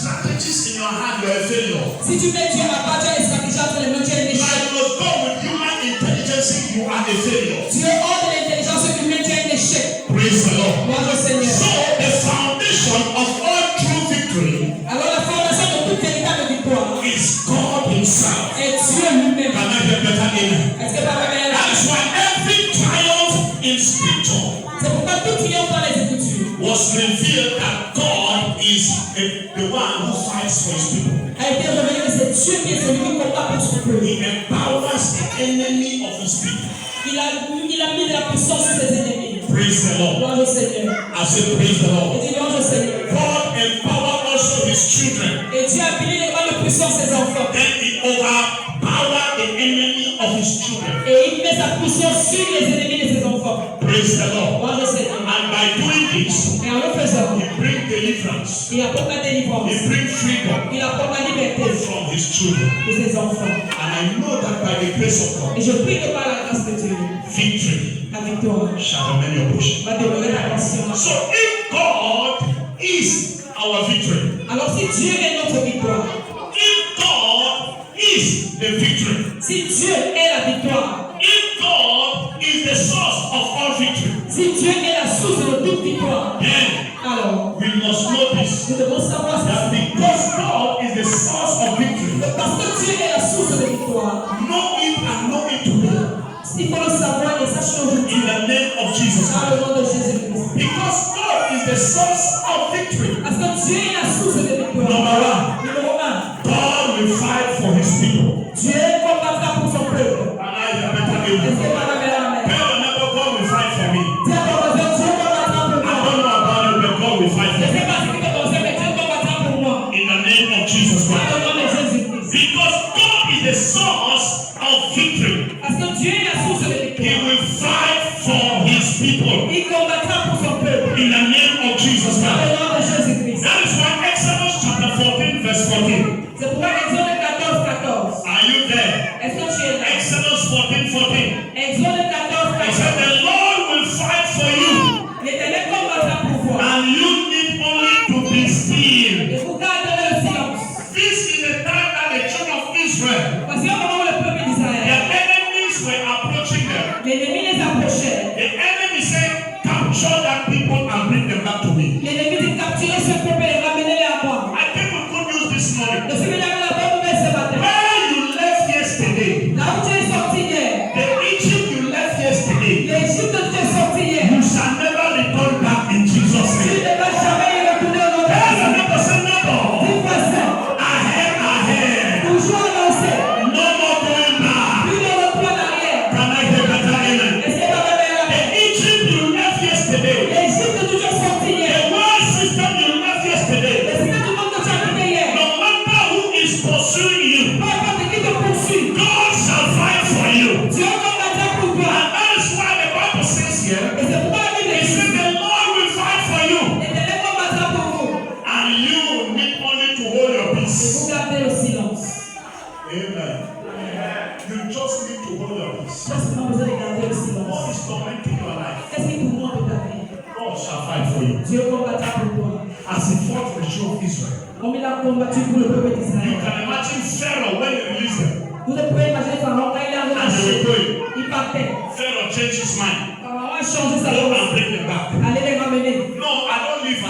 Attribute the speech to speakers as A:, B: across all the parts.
A: strategies in your hand, you are a failure.
B: Si tu mets Dieu à part, tu as les stratégies entre les mains, tu es un échec.
A: Like you go with human intelligence, you are a failure.
B: Dieu hors de l'intelligence humaine, tu es un échec.
A: Praise the Lord.
B: Gloire au Seigneur.
A: So the foundation of all true victory
B: Alors la fondation de toute véritable victoire
A: is God Himself.
B: est Dieu lui-même.
A: Can I get better amen?
B: Est-ce que Papa est là?
A: That is why every triumph in Scripture
B: C'est pourquoi tout triomphe dans les Écritures
A: was revealed that God is the one who fights for His people.
B: a été révélé que c'est Dieu qui est celui qui combat pour son peuple.
A: He empowers the enemy of His people.
B: Il a mis de la puissance sur ses ennemis.
A: Praise the Lord.
B: Gloire au Seigneur.
A: I say praise the Lord.
B: Et dis louange au Seigneur.
A: God empowered also His children.
B: Et Dieu a béni les mains de puissance ses enfants.
A: Then He overpowered the enemy of His children.
B: Et il met sa puissance sur les ennemis de ses enfants.
A: Praise the Lord.
B: Gloire au Seigneur.
A: And by doing this,
B: Et en le faisant,
A: He brings deliverance.
B: il apporte la délivrance.
A: He brings freedom
B: Il apporte la liberté
A: from His children.
B: de ses enfants.
A: And I know that by the grace of God,
B: Et je prie que par la grâce de Dieu,
A: victory
B: la victoire
A: shall remain your portion.
B: va demeurer ta portion.
A: So if God is our victory,
B: Alors si Dieu est notre victoire,
A: if God is the victory,
B: si Dieu est la victoire,
A: if God is the source of all victory,
B: si Dieu est la source de toute victoire,
A: then
B: alors
A: we must know this,
B: nous devons savoir
A: that
B: ceci.
A: because God is the source of victory,
B: Parce que Dieu est la source de victoire,
A: know it and know it today
B: il faut le savoir et sache aujourd'hui
A: in the name of Jesus
B: dans
A: Christ.
B: le nom de Jésus-Christ.
A: Because God is the source of victory.
B: Parce que Dieu est la source de victoire. Numéro 1,
A: God will fight for His people.
B: Dieu combattra pour son peuple.
A: And I have better
B: Est-ce
A: news.
B: que Papa est là?
A: Tell your neighbor, God will fight for me.
B: Dis à ton voisin, Dieu combattra pour
A: I
B: moi.
A: don't know about you, but God will fight
B: Je
A: for
B: ne
A: me.
B: sais pas ce que ton voisin, mais Dieu combattra pour moi.
A: In the name of Jesus
B: Dans
A: Christ.
B: le nom de Jésus-Christ.
A: Because God is the source of victory.
B: Parce que Dieu est la source de
A: He
B: victoire.
A: will fight for His people.
B: Il combattra pour son peuple.
A: In the name of Jesus
B: Dans
A: Christ.
B: le nom de Jésus-Christ.
A: That is why Exodus chapter 14 verse 14.
B: C'est pourquoi Exode 14.
A: Are you there?
B: Est-ce que tu es là?
A: Exodus 14.
B: Exode 14.
A: He said the Lord will fight for you.
B: L'Éternel combattra pour vous.
A: And you need only to be still.
B: Et vous garderez le silence.
A: This is the time that the children of Israel,
B: Parce qu'au moment où le peuple d'Israël,
A: their enemies were approaching them.
B: l'ennemi les approchait.
A: The enemy said, capture that people and bring them back to me.
B: L'ennemi dit capturer ce peuple et ramenez-les à moi.
A: I think we could use this morning.
B: Je suis venu avec la bonne nouvelle ce matin.
A: Where you left yesterday,
B: Là où tu es sorti hier,
A: the Egypt you left yesterday,
B: l'Égypte où tu es sorti hier,
A: you shall never return back in Jesus'
B: tu
A: name.
B: ne vas jamais y retourner au nom de
A: Tell your
B: Jésus.
A: neighbor, say neighbor,
B: Dis-moi ça.
A: ahead.
B: Toujours avancé.
A: No more going back.
B: Plus de retour en arrière.
A: Can I hear better amen?
B: Est-ce que Papa est là?
A: The Egypt you left yesterday,
B: L'Égypte où tu es sorti hier,
A: the world system you left yesterday,
B: le système du monde que tu as quitté hier,
A: no matter who is pursuing you,
B: peu importe qui te poursuit,
A: God shall fight for you.
B: Dieu combattra pour toi.
A: And that is why the Bible says here,
B: Et c'est pourquoi la Bible
A: it
B: dit,
A: says the Lord will fight for you.
B: l'Éternel combattra pour vous.
A: And you need only to hold your
B: Et
A: peace.
B: vous gardez le silence.
A: Amen. You just need to hold your peace.
B: Tu as seulement besoin de garder le silence.
A: What is tormenting your life?
B: Qu'est-ce qui tourmente ta vie?
A: God shall fight for you.
B: Dieu combattra pour toi.
A: As he fought for the children of Israel.
B: Comme il a combattu pour le peuple
A: You
B: d'Israël.
A: can imagine Pharaoh when he released them.
B: Vous ne pouvez imaginer Pharaon quand il a
A: And they were
B: relâché.
A: going.
B: Il partait.
A: Pharaoh changed his mind.
B: Pharaon a changé sa
A: Go
B: loi.
A: and bring them back.
B: Allez les ramener.
A: No, I don't leave.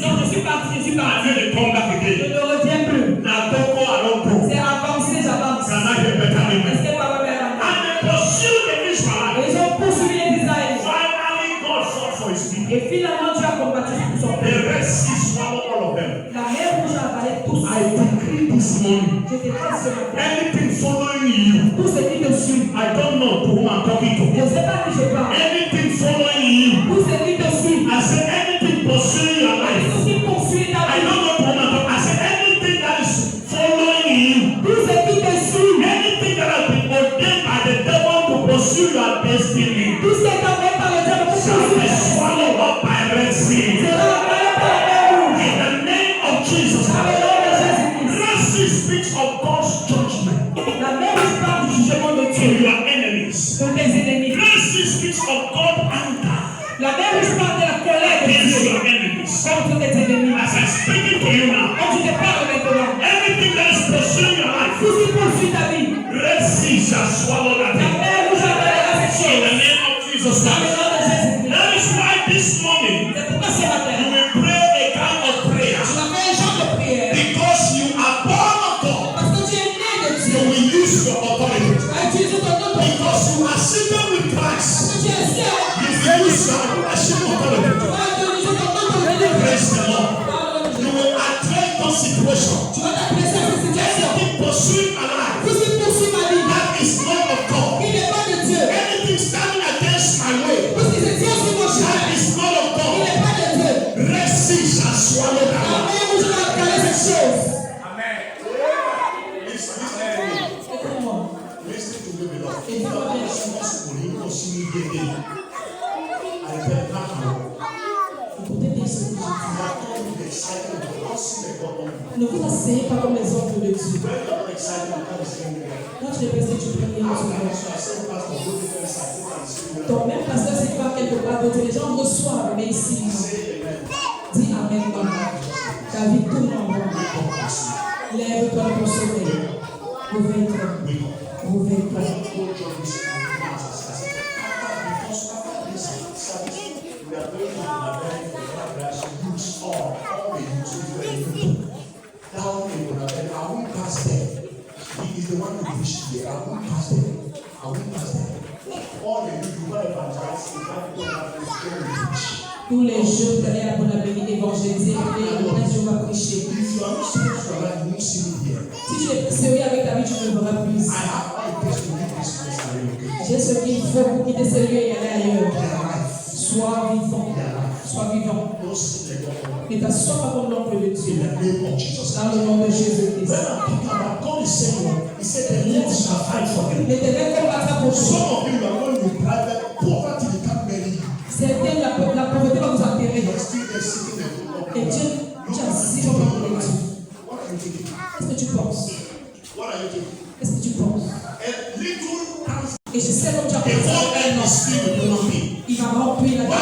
B: Non, je suis parti.
A: And then they come back
B: Je
A: again.
B: ne reviens plus.
A: Now don't go, I don't go.
B: C'est avancé, j'avance.
A: Can I hear better
B: Est-ce
A: amen?
B: que Papa est là?
A: And they pursued the Israelites.
B: Ils ont poursuivi les Israélites.
A: Finally, God fought for his people.
B: Et finalement, tu as combattu pour son
A: The
B: peuple.
A: Red Sea swallowed all of them.
B: La mer rouge a avalé tous.
A: I decree this morning,
B: Je déclare ce matin.
A: anything following you,
B: Tout ce qui te suit.
A: I don't know to whom I'm talking to.
B: Je ne sais pas qui je parle.
A: Anything following you,
B: Tout ce qui te suit.
A: I said anything pursuing your life.
B: Tout ce qui poursuit ta
A: I
B: vie.
A: don't know to whom I'm talking. I said anything that is following you,
B: Tout ce qui te suit.
A: anything that has been ordained by the devil to pursue your destiny,
B: Tout ce qui est envoyé par le diable pour
A: shall be
B: poursuivre.
A: swallowed up by Red Sea.
B: Sera avalé par la mer rouge.
A: In the name of Jesus.
B: Dans le nom de Jésus-Christ.
A: Red Sea speaks of God's judgment
B: La mer rouge parle du jugement de
A: to
B: Dieu.
A: your enemies.
B: Sur tes ennemis.
A: Red Sea speaks of God's anger
B: La mer rouge parle de la colère de
A: against
B: Dieu.
A: your enemies.
B: Contre tes ennemis.
A: As I'm speaking to you now,
B: Quand tu te parles
A: situation.
B: Tu vas t'adresser à cette situation.
A: Anything pursuing my life
B: Tout ce qui poursuit ma vie,
A: that is not of God.
B: qui n'est pas de Dieu.
A: Anything standing against my way
B: Tout ce qui se tient sur mon
A: that
B: chemin,
A: is not of
B: qui
A: God.
B: n'est pas de Dieu.
A: Red Sea shall swallow that
B: La
A: one.
B: mer où je dois caler cette chose.
A: Listen
B: Écoute-moi.
A: to me, beloved.
B: Et dis-moi bien.
A: I tell now,
B: Écoutez bien ce que je dis.
A: don't be excited about not seeing the God on you.
B: Ne vous asseyez pas comme les hommes de Dieu.
A: When you're not excited, you can't sing again.
B: Quand tu es resté, tu peux rien
A: So
B: recevoir.
A: I say, Pastor, go to the side, go and sing.
B: Donc même pasteur, c'est pas quelque part d'autre. Les gens reçoivent, mais ici,
A: Say amen.
B: dis Amen, maman. Ta vie tourne en rond. Lève-toi pour sauver. Réveille-toi. Réveille-toi. Tous les jours, d'aller à Bonne-Avenue évangéliser, et après, je vais prêcher. Si tu es sérieux avec ta vie, tu ne verras plus. J'ai ce qu'il faut pour quitter ce lieu et aller ailleurs. Sois vivant. Sois vivant. Ne t'assois pas comme l'oncle de Dieu. Dans le nom de Jésus-Christ. L'Éternel combattra pour toi. Certains, la pauvreté va vous enterrer. Et Dieu, tu as si longtemps pour Dieu. Qu'est-ce que tu penses? Qu'est-ce que tu penses? Et je sais comme tu as pensé un homme. Il va remplir la terre.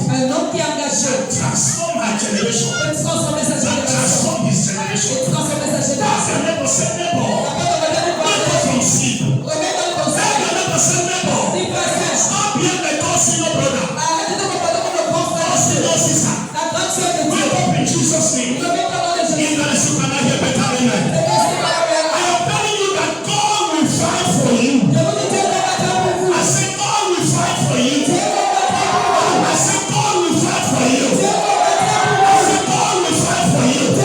B: Un homme qui est engagé.
A: Transform my generation.
B: Peut transformer sa génération.
A: Transform his generation.
B: Peut transformer sa génération.
A: From sleep.
B: Remets-toi le conseil. Dis frère,
A: Stop being the gossip brother.
B: arrête de te comporter comme le grand frère.
A: Gossip sister.
B: La grande sœur de Dieu.
A: Wake up in Jesus' name.
B: Remets-toi dans le Jésus.
A: In that you cannot hear better amen. I am telling you that God will fight for you. I said God will fight for you. I said God will fight for you. I said God will fight for you.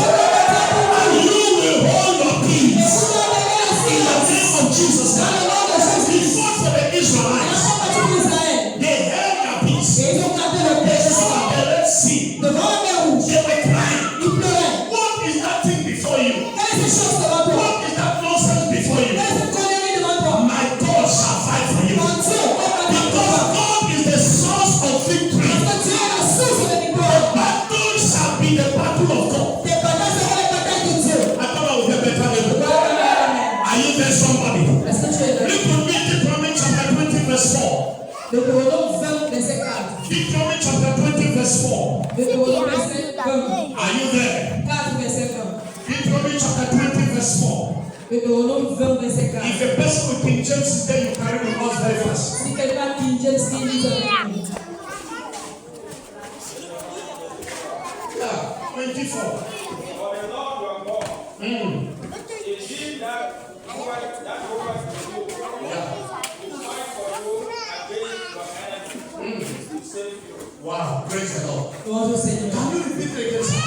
A: And you will hold your peace. In the name of Jesus Christ. He fought for the Israelites. They held their peace. They saw the Red Sea. They were crying. What is that thing before you? What is that nonsense before you? My God shall fight for you. Because God is the source of victory. The battle shall be the battle of God. I thought I would get better level. Are you there, somebody? Look with me, Deuteronomy chapter 20, verse 4. Deuteronomy chapter 20, verse 4. Are you there? Deuteronomy chapter 20, verse 4. If a person with King James is there, you carry with us very fast.
B: Si quelqu'un qui James qui lit
A: Yeah, 24.
C: For the Lord your God is he that goeth with you, to fight for you against your enemies, to save you.
A: Wow, praise the Lord.
B: Bonjour Seigneur.
A: Can you repeat it again, sir?